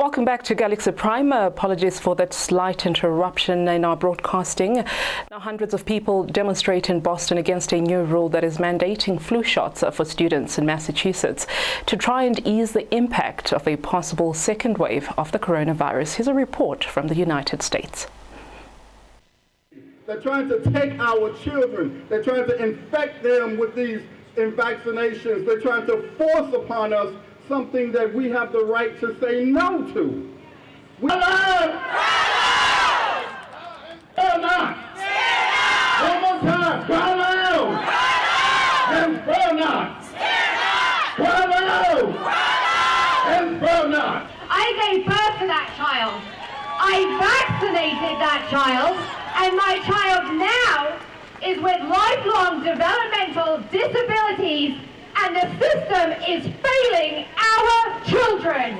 Welcome back to Galaxy Prime. Apologies for that slight interruption in our broadcasting. Now, hundreds of people demonstrate in Boston against a new rule that is mandating flu shots for students in Massachusetts to try and ease the impact of a possible second wave of the coronavirus. Here's a report from the United States. They're trying to take our children. They're trying to infect them with these vaccinations. They're trying to force upon us something that we have the right to say no to. We alive! Or not! One more time! Cry loud! And spell not! Cry loud! And spell not! I gave birth to that child. I vaccinated that child, and my child now is with lifelong developmental disabilities, and the system is failing our children.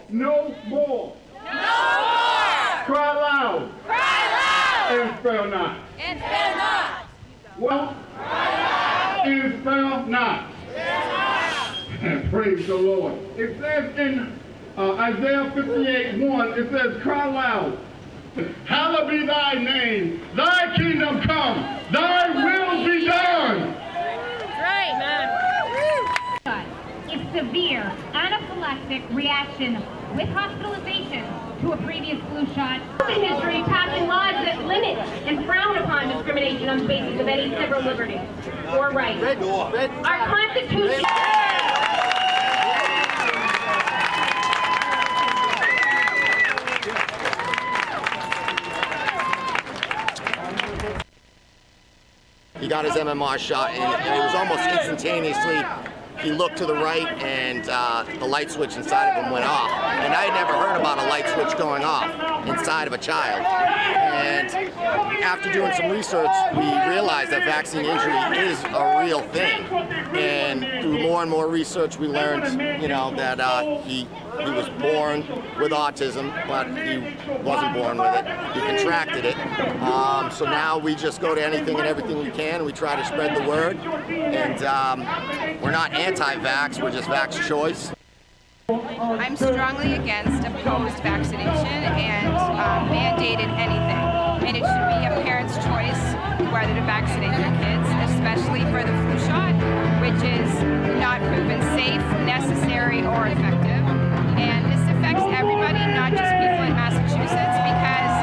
No more. No more. Cry loud. Cry loud. And spell not. And spell not. Well, and spell not. Praise the Lord. It says in Isaiah 58:1, it says, cry loud. Hallowed be thy name. Thy kingdom come. Thy will be done. Right, man. It's severe anaphylactic reaction with hospitalization to a previous flu shot. The history passing laws that limit and frown upon discrimination on the basis of any civil liberty or right. Our Constitution. He got his MMR shot, and it was almost instantaneously. He looked to the right, and the light switch inside of him went off. And I had never heard about a light switch going off inside of a child. And after doing some research, we realized that vaccine injury is a real thing. And through more and more research, we learned, you know, that he was born with autism, but he wasn't born with it. He contracted it. So now we just go to anything and everything we can, and we try to spread the word. And we're not anti-vax, we're just vax choice. I'm strongly against opposed vaccination and mandated anything. And it should be a parent's choice whether to vaccinate their kids, especially for the flu shot, which is not proven safe, necessary, or effective. And this affects everybody, not just people in Massachusetts, because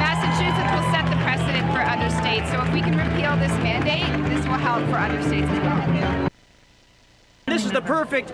Massachusetts will set the precedent for other states. So if we can repeal this mandate, this will help for other states as well. This is the perfect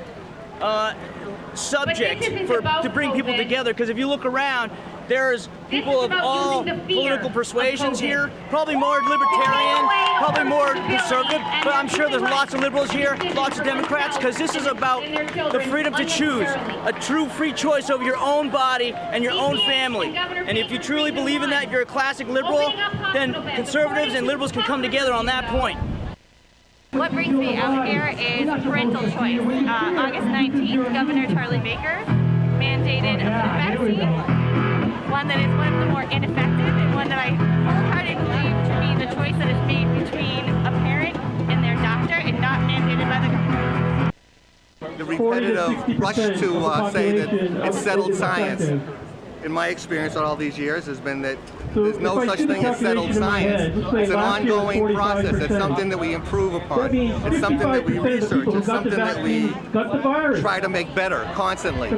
subject to bring people together, because if you look around, there's people of all political persuasions here, probably more libertarian, probably more conservative, but I'm sure there's lots of liberals here, lots of Democrats, because this is about the freedom to choose, a true free choice over your own body and your own family. And if you truly believe in that, if you're a classic liberal, then conservatives and liberals can come together on that point. What brings me out here is parental choice. August 19th, Governor Charlie Baker mandated a flu vaccine, one that is one of the more ineffective and one that I wholeheartedly believe to be the choice that is made between a parent and their doctor and not mandated by the government. The repetitive rush to say that it's settled science, in my experience on all these years, has been that there's no such thing as settled science. It's an ongoing process. It's something that we improve upon. It's something that we research. It's something that we try to make better constantly.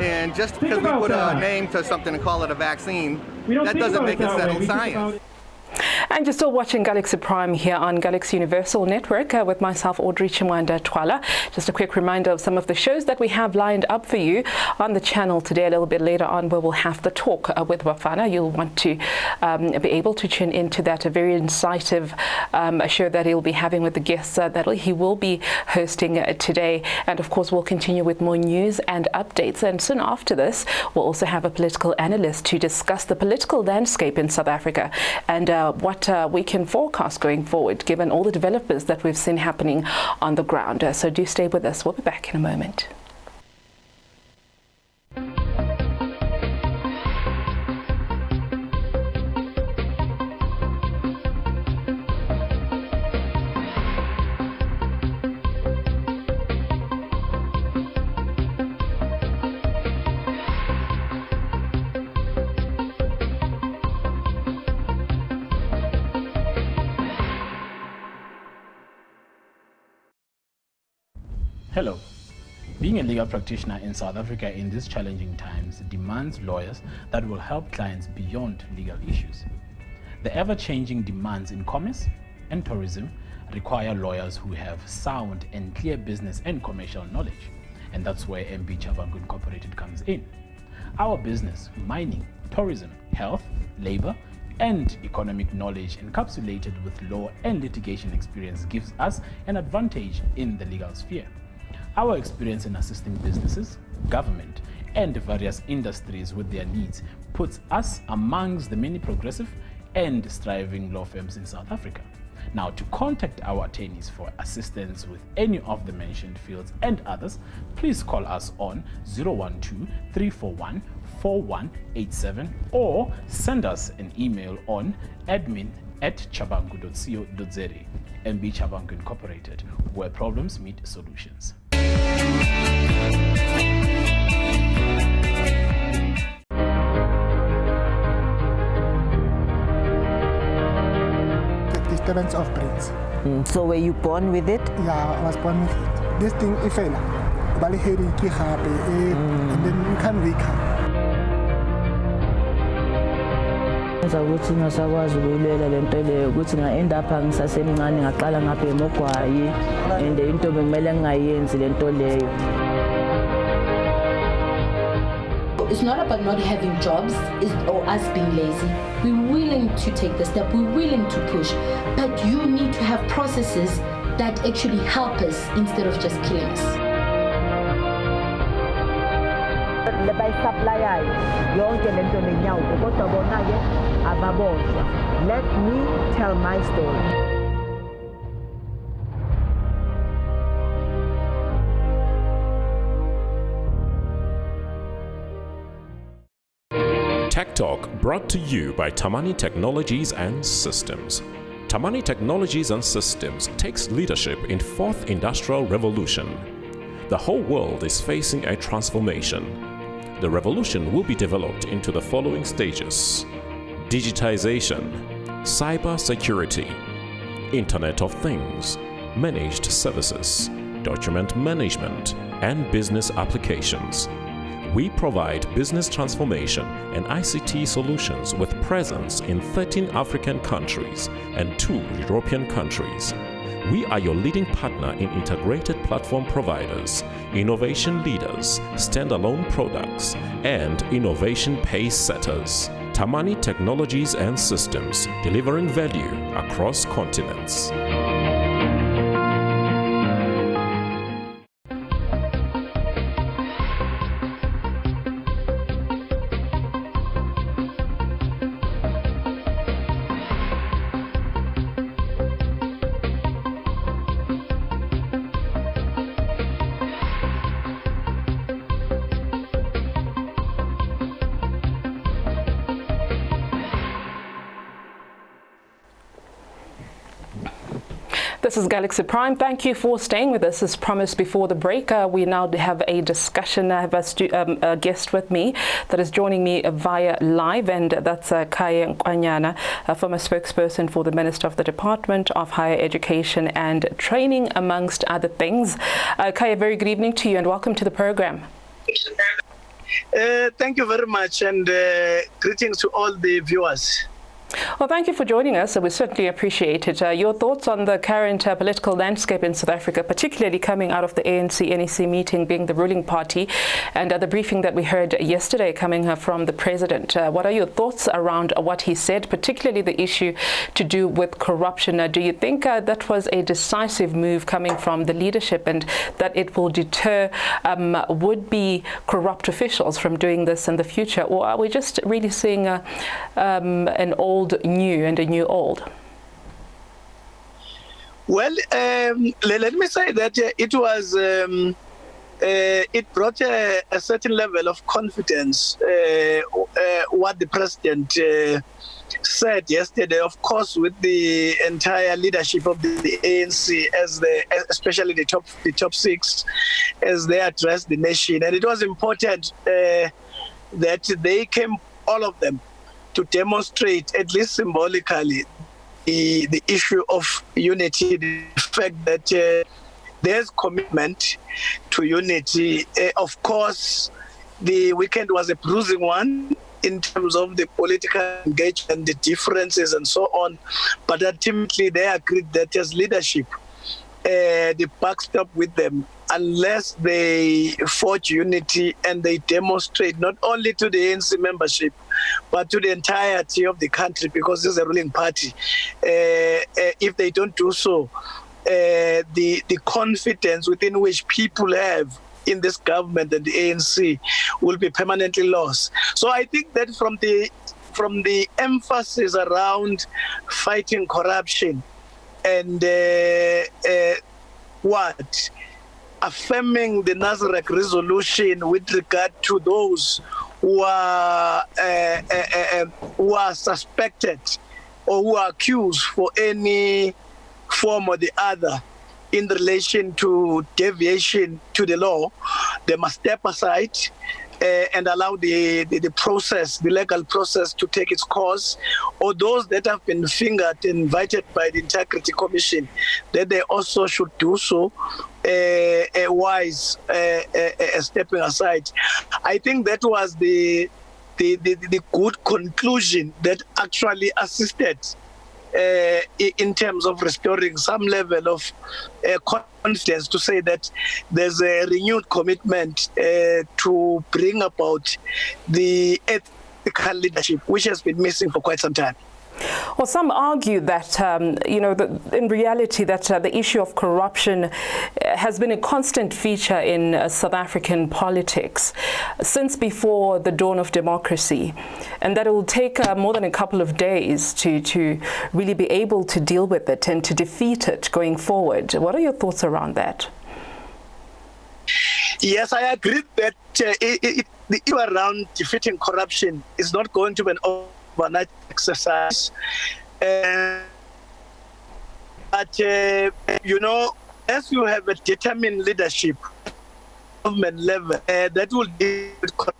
And just because we put a name to something and call it a vaccine, that doesn't make it settled science. And you're still watching Galaxy Prime here on Galaxy Universal Network with myself, AUDREY, CHIMWANDA, TWALA. Just a quick reminder of some of the shows that we have lined up for you on the channel today. A little bit later on, where we'll have the talk with Bafana. You'll want to be able to tune into that, a very incisive show that he'll be having with the guests that he will be hosting today. And of course, we'll continue with more news and updates. And soon after this, we'll also have a political analyst to discuss the political landscape in South Africa and what we can forecast going forward, given all the developments that we've seen happening on the ground. So do stay with us. We'll be back in a moment. Hello. Being a legal practitioner in South Africa in these challenging times demands lawyers that will help clients beyond legal issues. The ever-changing demands in commerce and tourism require lawyers who have sound and clear business and commercial knowledge, and that's where MB Chabangu Incorporated comes in. Our business, mining, tourism, health, labor, and economic knowledge encapsulated with law and litigation experience gives us an advantage in the legal sphere. Our experience in assisting businesses, government, and various industries with their needs puts us amongst the many progressive and striving law firms in South Africa. Now, to contact our attorneys for assistance with any of the mentioned fields and others, please call us on 012-341-4187 or send us an email on admin@chabangu.co.za. MB Chabangu Incorporated, where problems meet solutions. The disturbance of brains. So were you born with it? Yeah, I was born with it. This thing, if I and then you can wake up. Ukuthi ngasakwazi ukuyilwela lento leyo ukuthi nga-end up ngisasemncane ngaqala ngabhema ogwayi and into bekumele ngingayenzi lento leyo. It's not about not having jobs or us being lazy. We're willing to take the step, we're willing to push, but you need to have processes that actually help us instead of just killing us. Let me tell my story. Tech Talk brought to you by Tamani Technologies and Systems. Tamani Technologies and Systems takes leadership in fourth industrial revolution. The whole world is facing a transformation. The revolution will be developed into the following stages: digitization, cyber security, Internet of Things, managed services, document management, and business applications. We provide business transformation and ICT solutions with presence in 13 African countries and 2 European countries. We are your leading partner in integrated platform providers, innovation leaders, standalone products, and innovation pace setters. Tamani Technologies and Systems, delivering value across continents. This is Galaxy Prime. Thank you for staying with us. As promised before the break, we now have a discussion. I have a guest with me that is joining me via live, and that's Chinywanda, former spokesperson for the Minister of the Department of Higher Education and Training, amongst other things. Kaya, very good evening to you and welcome to the program. Thank you very much, and greetings to all the viewers. Well, thank you for joining us. We certainly appreciate it. Your thoughts on the current political landscape in South Africa, particularly coming out of the ANC-NEC meeting, being the ruling party, and the briefing that we heard yesterday coming from the president. What are your thoughts around what he said, particularly the issue to do with corruption? Do you think that was a decisive move coming from the leadership, and that it will deter would-be corrupt officials from doing this in the future? Or are we just really seeing an old new and a new old? Well, let me say that it was it brought a certain level of confidence what the president said yesterday, of course, with the entire leadership of the ANC, especially the top six, as they addressed the nation. And it was important that they came, all of them, to demonstrate, at least symbolically, the issue of unity, the fact that there's commitment to unity. Of course, the weekend was a bruising one in terms of the political engagement, the differences and so on, but ultimately they agreed that as leadership, the buck stopped with them unless they forge unity and they demonstrate not only to the ANC membership, but to the entirety of the country, because this is a ruling party. If they don't do so, the confidence within which people have in this government and the ANC will be permanently lost. So I think that from the emphasis around fighting corruption and affirming the Nasrec resolution with regard to those who are suspected or who are accused for any form or the other in relation to deviation to the law, they must step aside and allow the process, the legal process, to take its course. Or those that have been fingered and invited by the Integrity Commission, that they also should do so, stepping aside. I think that was the good conclusion that actually assisted in terms of restoring some level of confidence, to say that there's a renewed commitment to bring about the ethical leadership, which has been missing for quite some time. Well, some argue that, in reality, that the issue of corruption has been a constant feature in South African politics since before the dawn of democracy, and that it will take more than a couple of days to really be able to deal with it and to defeat it going forward. What are your thoughts around that? Yes, I agree that the issue around defeating corruption is not going to be an overnight exercise. But, as you have a determined leadership, government level, that will deal with corruption.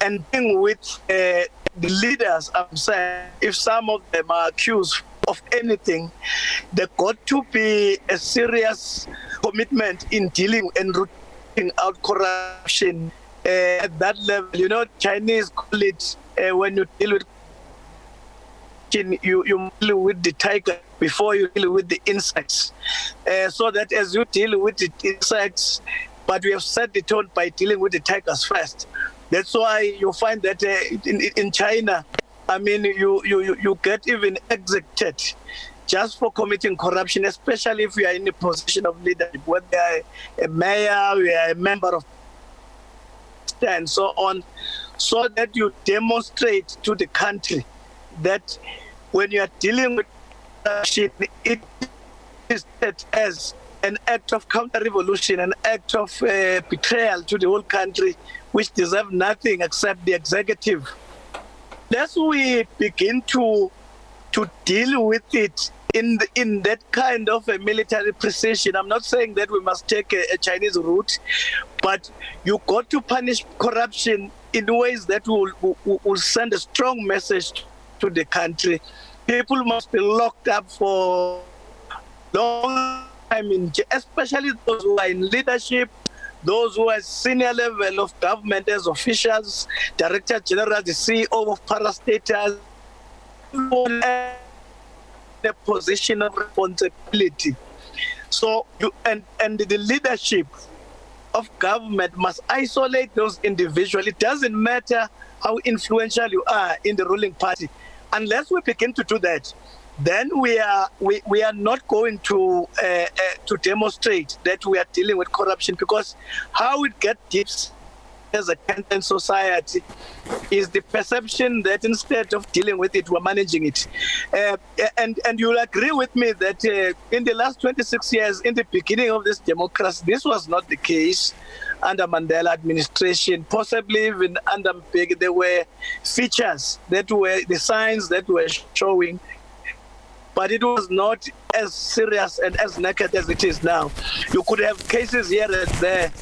And with the leaders, I'm saying, if some of them are accused of anything, there got to be a serious commitment in dealing and rooting out corruption at that level. Chinese call it, when you deal with you deal with the tiger before you deal with the insects. So that as you deal with the insects, but we have set the tone by dealing with the tigers first. That's why you find that in China, you get even executed just for committing corruption, especially if you are in a position of leadership, whether you are a mayor, you are a member of and so on, so that you demonstrate to the country that when you are dealing with corruption, it is as an act of counter-revolution, an act of betrayal to the whole country, which deserve nothing except the executive. As we begin to deal with it in that kind of a military precision, I'm not saying that we must take a Chinese route, but you got to punish corruption in ways that will send a strong message to the country. People must be locked up for long time, especially those who are in leadership, those who are senior level of government as officials, director general, the CEO of parastatals, a position of responsibility. So and the leadership of government must isolate those individuals. It doesn't matter how influential you are in the ruling party. Unless we begin to do that, then we are not going to demonstrate that we are dealing with corruption, because how it gets deep as a content society is the perception that instead of dealing with it, we're managing it. And you'll agree with me that in the last 26 years, in the beginning of this democracy, this was not the case under Mandela administration, possibly even under Mbeki. There were features that were the signs that were showing, but it was not as serious and as naked as it is now. You could have cases here and there.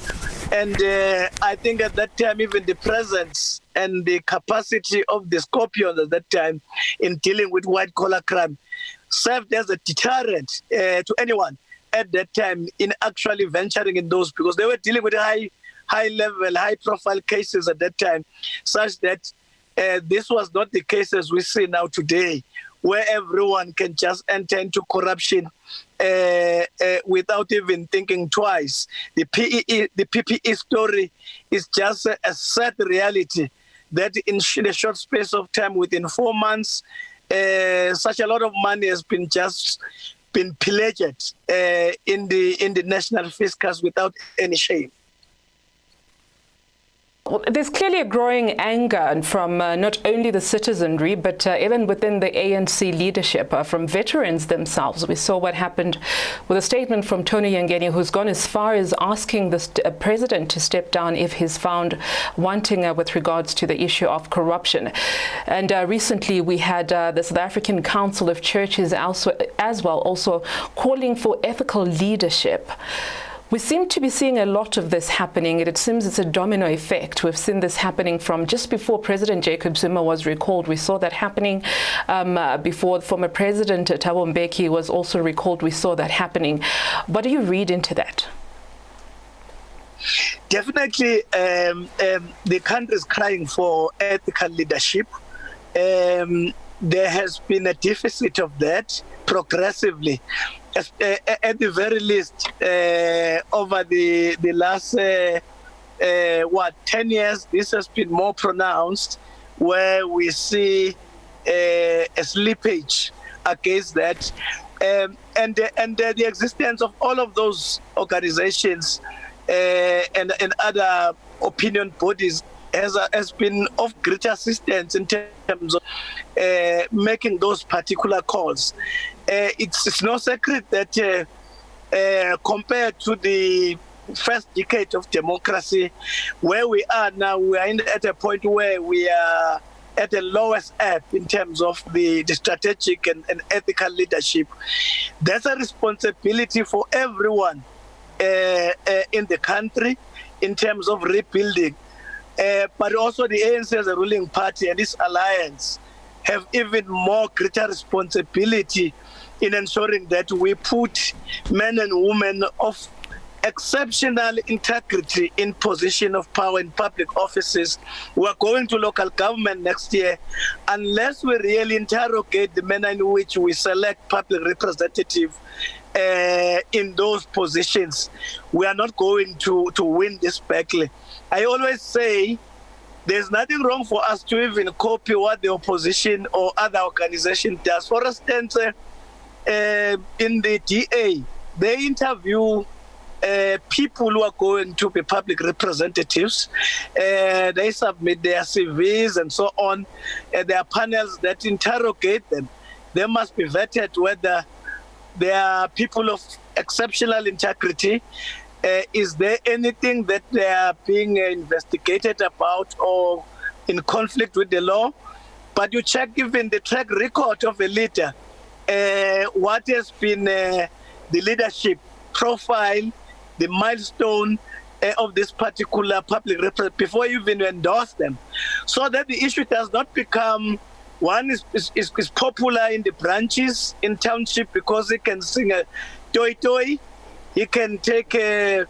And I think at that time, even the presence and the capacity of the Scorpions at that time in dealing with white-collar crime served as a deterrent to anyone at that time in actually venturing in those, because they were dealing with high-level, high-profile cases at that time, such that this was not the cases we see now today, where everyone can just enter into corruption without even thinking twice. The PPE story is just a sad reality that in a short space of time, within 4 months, such a lot of money has been pillaged in the national fiscus without any shame. Well, there's clearly a growing anger from not only the citizenry, but even within the ANC leadership, from veterans themselves. We saw what happened with a statement from Tony Yangeni, who's gone as far as asking the president to step down if he's found wanting with regards to the issue of corruption. And recently we had the South African Council of Churches as well also calling for ethical leadership. We seem to be seeing a lot of this happening, and it seems it's a domino effect. We've seen this happening from just before President Jacob Zuma was recalled. We saw that happening before former President Thabo Mbeki was also recalled. We saw that happening. What do you read into that? Definitely, the country is crying for ethical leadership. There has been a deficit of that progressively. At the very least, over the last 10 years, this has been more pronounced, where we see a slippage against that, and the existence of all of those organizations and other opinion bodies has been of great assistance in terms of making those particular calls. It's no secret that compared to the first decade of democracy, where we are now, we are at a point where we are at the lowest ebb in terms of the strategic and ethical leadership. There's a responsibility for everyone in the country in terms of rebuilding. But also the ANC as a ruling party and its alliance have even more greater responsibility in ensuring that we put men and women of exceptional integrity in position of power in public offices. We are going to local government next year. Unless we really interrogate the manner in which we select public representatives in those positions, we are not going to win this battle. I always say there's nothing wrong for us to even copy what the opposition or other organization does. For instance, in the DA, they interview people who are going to be public representatives. They submit their CVs and so on. There are panels that interrogate them. They must be vetted whether they are people of exceptional integrity. Is there anything that they are being investigated about or in conflict with the law? But you check even the track record of a leader, what has been the leadership profile, the milestone of this particular public representative before you even endorse them, so that the issue does not become one is popular in the branches in township because he can sing a toy. He can take a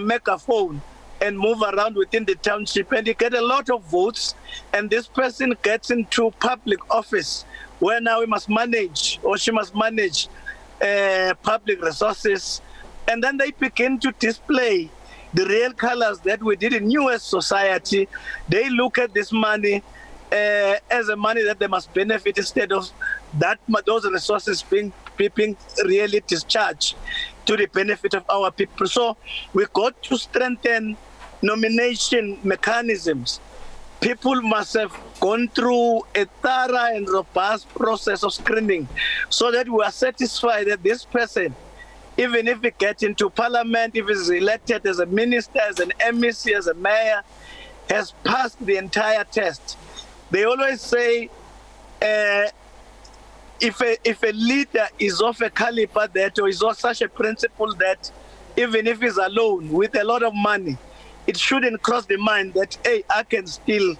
megaphone and move around within the township, and you get a lot of votes, and this person gets into public office where now he must manage, or she must manage public resources, and then they begin to display the real colors that we did in US society. They look at this money as a money that they must benefit instead of that those resources being really discharged to the benefit of our people. So we got to strengthen nomination mechanisms. People must have gone through a thorough and robust process of screening so that we are satisfied that this person, even if he gets into parliament, if he's elected as a minister, as an MEC, as a mayor, has passed the entire test. They always say, if a leader is of a caliber that, or is of such a principle that, even if he's alone with a lot of money, it shouldn't cross the mind that, hey, I can steal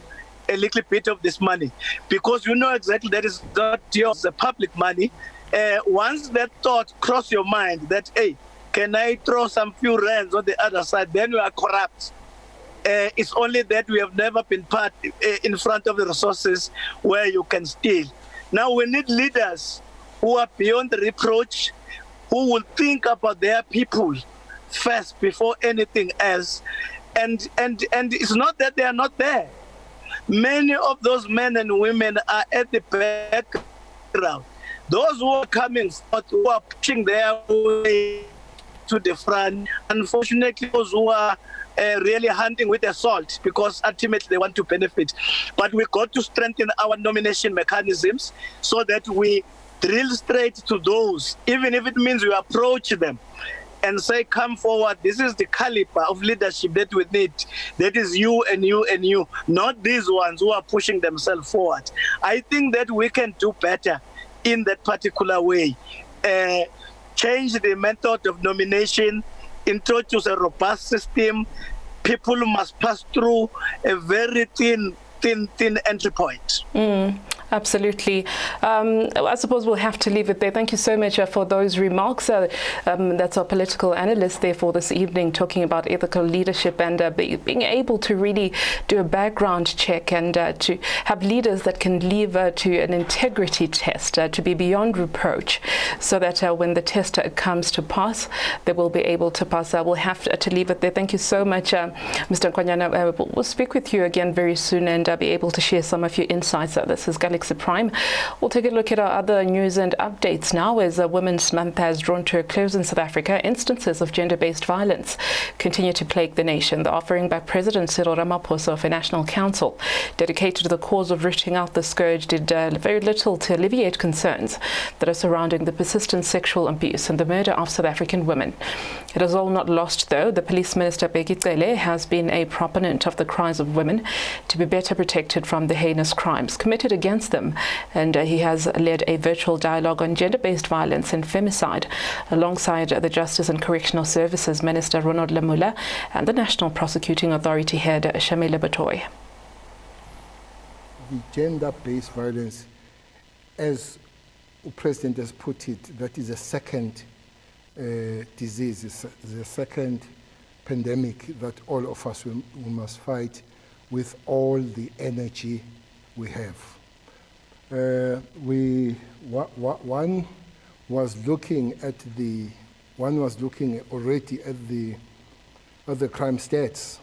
a little bit of this money, because you know exactly that is not yours, the public money. Once that thought cross your mind that, hey, can I throw some few rands on the other side, then you are corrupt. It's only that we have never been part in front of the resources where you can steal. Now we need leaders who are beyond reproach, who will think about their people first before anything else. And it's not that they are not there. Many of those men and women are at the background. Those who are coming forth, who are pushing their way to the front, unfortunately, those who are really hunting with assault, because ultimately they want to benefit. But we got to strengthen our nomination mechanisms so that we drill straight to those, even if it means we approach them and say, come forward, this is the caliber of leadership that we need. That is you and you and you, not these ones who are pushing themselves forward. I think that we can do better in that particular way. Change the method of nomination, introduce a robust system. People must pass through a very thin entry point. Absolutely. I suppose we'll have to leave it there. Thank you so much for those remarks. That's our political analyst there for this evening, talking about ethical leadership and being able to really do a background check and to have leaders that can leave to an integrity test, to be beyond reproach, so that when the test comes to pass, they will be able to pass. We'll have to leave it there. Thank you so much, Mr. Nkwanyana. We'll speak with you again very soon and be able to share some of your insights. This is Galaxy Prime. We'll take a look at our other news and updates now as Women's Month has drawn to a close in South Africa. Instances of gender-based violence continue to plague the nation. The offering by President Cyril Ramaphosa of a national council dedicated to the cause of rooting out the scourge did very little to alleviate concerns that are surrounding the persistent sexual abuse and the murder of South African women. It is all not lost, though. The Police Minister Bheki Cele has been a proponent of the cries of women to be better protected from the heinous crimes committed against them, and he has led a virtual dialogue on gender-based violence and femicide alongside the Justice and Correctional Services Minister Ronald Lamula and the National Prosecuting Authority head Shamila Batoy. The gender-based violence, as the President has put it, that is a second disease, it's the second pandemic that all of us we must fight with all the energy we have. One was looking already at the crime stats.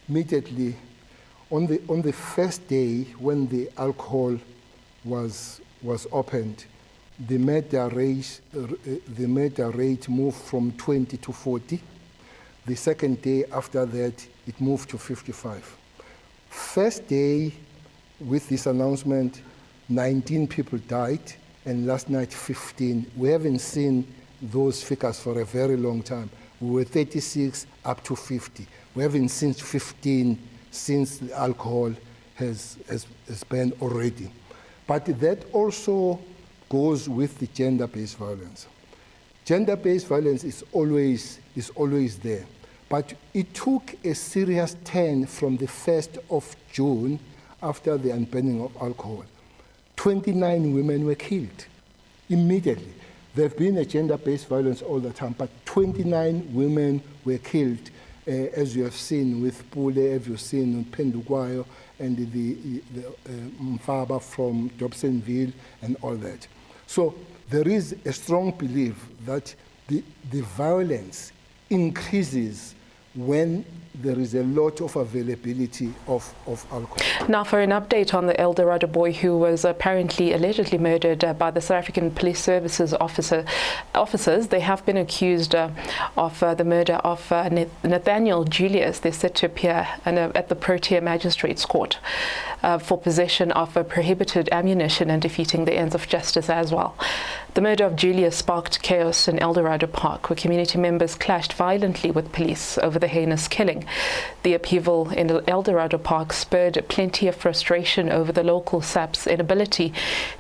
Immediately on the first day when the alcohol was opened, the murder rate moved from 20 to 40. The second day after that, it moved to 55. First day with this announcement, 19 people died, and last night 15. We haven't seen those figures for a very long time. We were 36 up to 50. We haven't seen 15 since the alcohol has banned already. But that also goes with the gender-based violence. Gender-based violence is always there. But it took a serious turn from the 1st of June after the unbanning of alcohol. 29 women were killed immediately. There have been a gender-based violence all the time, but 29 women were killed, as you have seen with Pule, as you've seen with Pendukwayo, and the Mfaba from Dobsonville and all that. So there is a strong belief that the violence increases when there is a lot of availability of alcohol. Now for an update on the El Dorado boy who was allegedly murdered by the South African Police Services officers. They have been accused of the murder of Nathaniel Julius. They're set to appear at the Protea Magistrates Court for possession of prohibited ammunition and defeating the ends of justice as well. The murder of Julius sparked chaos in El Dorado Park, where community members clashed violently with police over the heinous killing. The upheaval in El Dorado Park spurred plenty of frustration over the local SAP's inability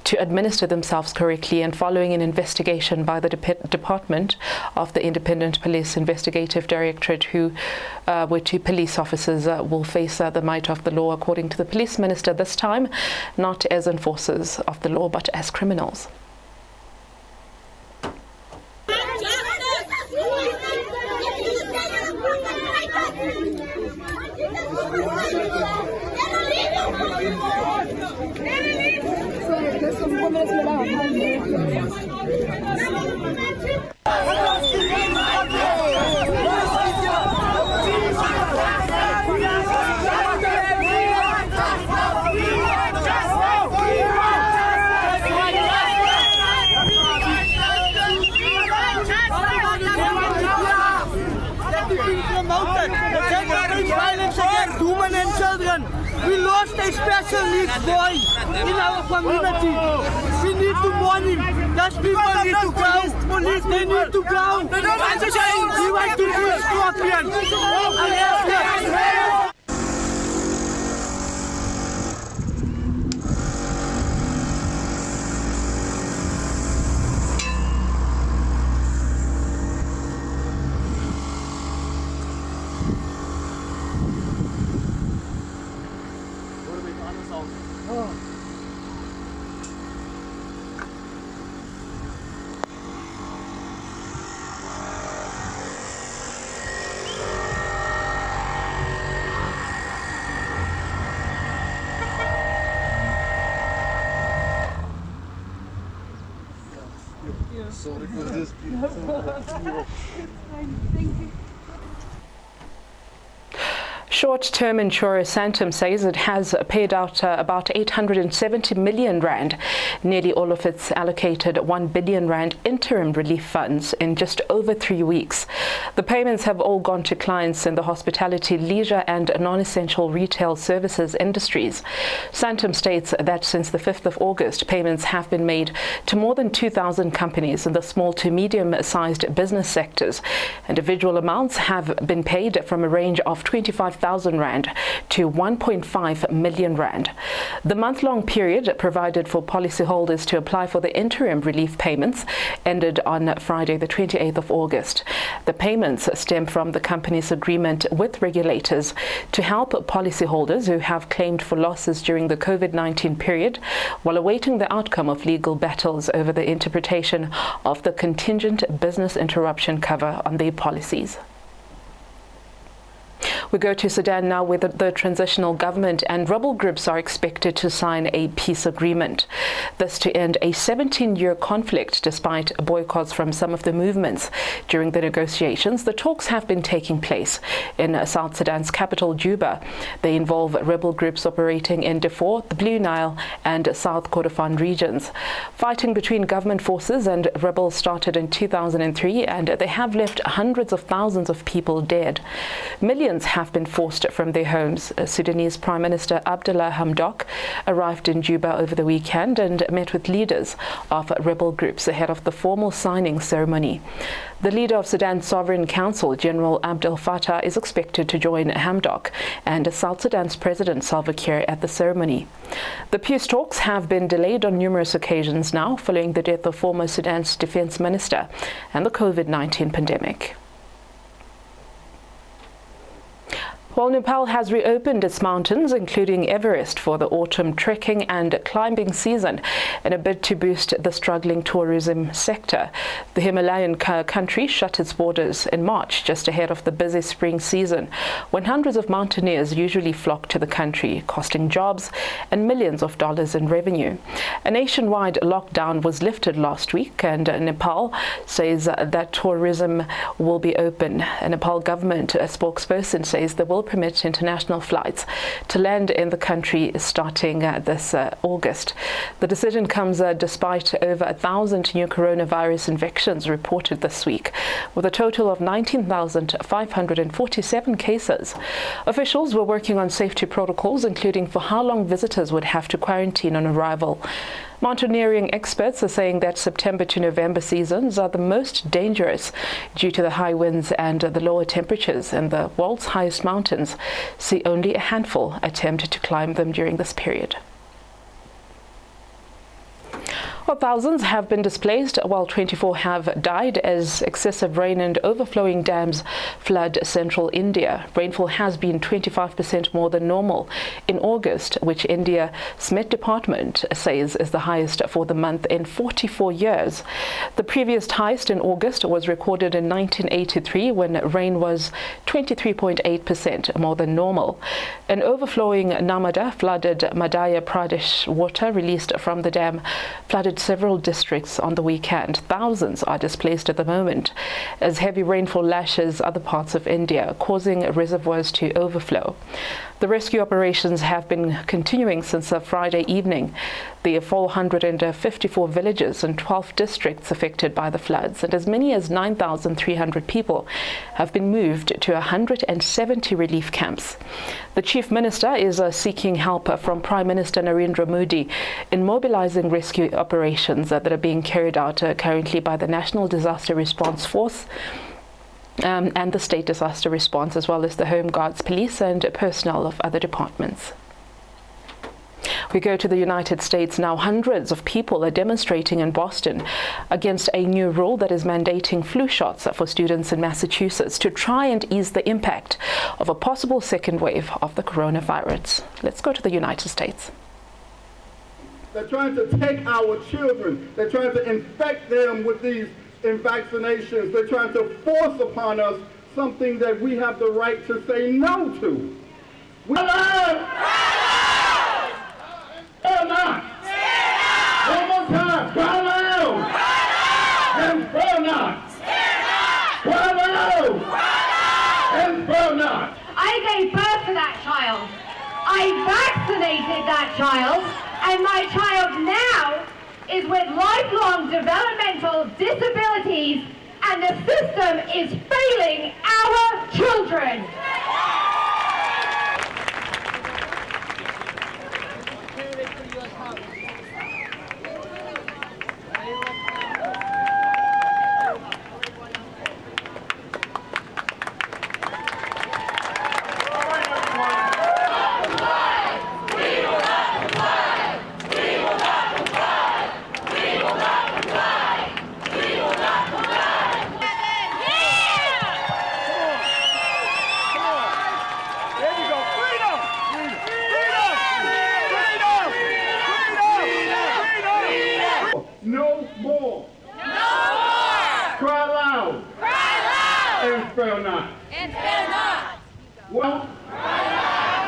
to administer themselves correctly, and following an investigation by the Department of the Independent Police Investigative Directorate, where 2 police officers will face the might of the law, according to the police minister, this time not as enforcers of the law but as criminals. Violence against women and children. We lost a special needs boy in our community. We need to mourn him. Those people need to go. Police, they need to go. We want to be Scorpion. Sorry for this. Thank you. Short-term insurer Santam says it has paid out about 870 million rand, nearly all of its allocated 1 billion rand interim relief funds in just over 3 weeks. The payments have all gone to clients in the hospitality, leisure and non-essential retail services industries. Santam states that since the 5th of August, payments have been made to more than 2,000 companies in the small to medium-sized business sectors. Individual amounts have been paid from a range of 25,000 rand to 1.5 million rand. The month-long period provided for policyholders to apply for the interim relief payments ended on Friday, the 28th of August. The payments stem from the company's agreement with regulators to help policyholders who have claimed for losses during the COVID-19 period while awaiting the outcome of legal battles over the interpretation of the contingent business interruption cover on their policies. We go to Sudan now, where the transitional government and rebel groups are expected to sign a peace agreement. This to end a 17-year conflict despite boycotts from some of the movements. During the negotiations, the talks have been taking place in South Sudan's capital, Juba. They involve rebel groups operating in Darfur, the Blue Nile and South Kordofan regions. Fighting between government forces and rebels started in 2003, and they have left hundreds of thousands of people dead. Millions have been forced from their homes. Sudanese Prime Minister Abdullah Hamdok arrived in Juba over the weekend and met with leaders of rebel groups ahead of the formal signing ceremony. The leader of Sudan's Sovereign Council, General Abdel Fattah, is expected to join Hamdok and South Sudan's President Salva Kiir at the ceremony. The peace talks have been delayed on numerous occasions now, following the death of former Sudan's defense minister and the COVID-19 pandemic. Well, Nepal has reopened its mountains, including Everest, for the autumn trekking and climbing season in a bid to boost the struggling tourism sector. The Himalayan country shut its borders in March, just ahead of the busy spring season, when hundreds of mountaineers usually flock to the country, costing jobs and millions of dollars in revenue. A nationwide lockdown was lifted last week, and Nepal says that tourism will be open. A Nepal government spokesperson says they will permit international flights to land in the country starting this August. The decision comes despite over 1,000 new coronavirus infections reported this week, with a total of 19,547 cases. Officials were working on safety protocols, including for how long visitors would have to quarantine on arrival. Mountaineering experts are saying that September to November seasons are the most dangerous due to the high winds and the lower temperatures, and the world's highest mountains see only a handful attempt to climb them during this period. Well, thousands have been displaced, while 24 have died as excessive rain and overflowing dams flood central India. Rainfall has been 25% more than normal in August, which India's Met Department says is the highest for the month in 44 years. The previous highest in August was recorded in 1983, when rain was 23.8% more than normal. An overflowing Narmada flooded Madhya Pradesh. Water released from the dam flooded several districts on the weekend. Thousands are displaced at the moment as heavy rainfall lashes other parts of India, causing reservoirs to overflow. The rescue operations have been continuing since Friday evening. There are 454 villages and 12 districts affected by the floods, and as many as 9,300 people have been moved to 170 relief camps. The Chief Minister is seeking help from Prime Minister Narendra Modi in mobilizing rescue operations that are being carried out currently by the National Disaster Response Force and the State Disaster Response, as well as the Home Guards, police and personnel of other departments. We go to the United States now. Hundreds of people are demonstrating in Boston against a new rule that is mandating flu shots for students in Massachusetts to try and ease the impact of a possible second wave of the coronavirus. Let's go to the United States. They're trying to take our children. They're trying to infect them with these vaccinations. They're trying to force upon us something that we have the right to say no to. We not. One more time. Cry loud. And spell not. Cry loud. And spell not. I gave birth to that child. I vaccinated that child, and my child now is with lifelong developmental disabilities, and the system is failing our children. No more. Cry loud. And spell not. Well,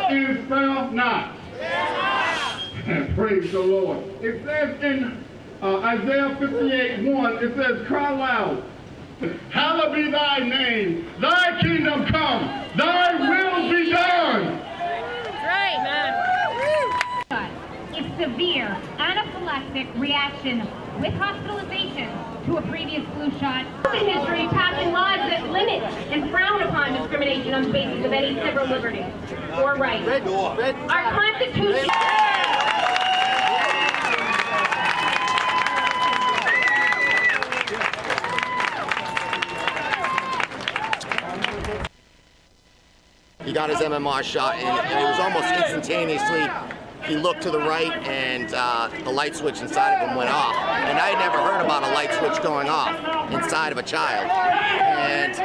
and spell not. Praise the Lord. It says in Isaiah 58:1, it says, cry loud. Hallowed be thy name. Thy kingdom come. Thy will be done. Right, man. It's severe anaphylactic reaction with hospitalization to a previous flu shot. In history, passing laws that limit and frown upon discrimination on the basis of any civil liberty or right. Our Constitution. He got his MMR shot, and it was almost instantaneously. he looked to the right and the light switch inside of him went off. And I had never heard about a light switch going off inside of a child. And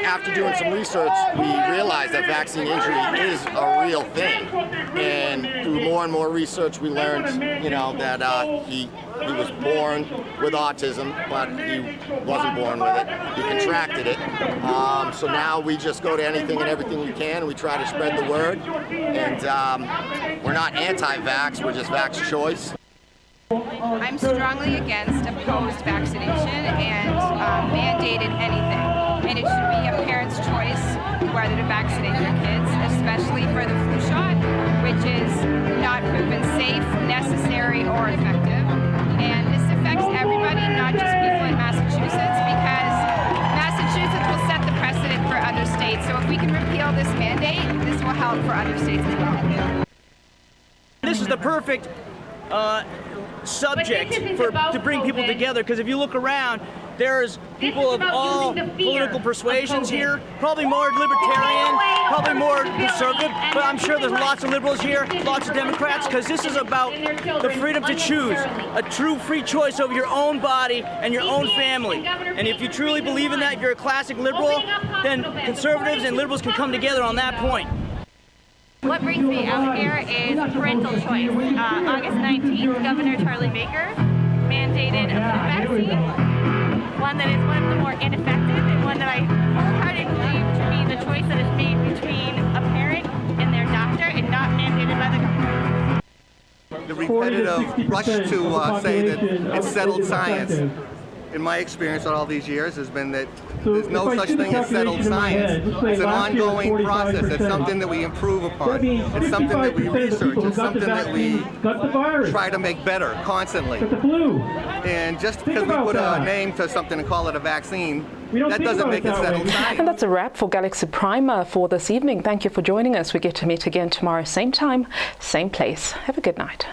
after doing some research, we realized that vaccine injury is a real thing. And through more and more research, we learned, that he was born with autism, but he wasn't born with it. He contracted it. So now we just go to anything and everything we can. We try to spread the word. And we're not anti-vax, we're just vax choice. I'm strongly against opposed vaccination and mandated anything. And it should be a parent's choice whether to vaccinate their kids, especially for the flu shot, which is not proven safe, necessary, or effective. And this affects everybody, not just people in Massachusetts, because Massachusetts will set the precedent for other states. So if we can repeal this mandate, this will help for other states as well. This is the perfect subject to bring people together, because if you look around, there's people of all political persuasions here, probably more libertarian, probably more conservative, but I'm sure there's lots of liberals here, lots of Democrats, because this is about the freedom to choose, a true free choice over your own body and your own family. And if you truly believe in that, you're a classic liberal, then conservatives and liberals can come together on that point. What brings me out here is parental choice. August 19th, Governor Charlie Baker mandated a flu vaccine, one that is one of the more ineffective and one that I wholeheartedly believe to be the choice that is made between a parent and their doctor and not mandated by the government. The repetitive rush to say that it's settled science, in my experience on all these years, has been that there's no such thing as settled science. It's an ongoing process. It's something that we improve upon. It's something that we research. It's something that we try to make better constantly. And just because we put a name to something and call it a vaccine, that doesn't make it settled science. And that's a wrap for Galaxy Primer for this evening. Thank you for joining us. We get to meet again tomorrow, same time, same place. Have a good night.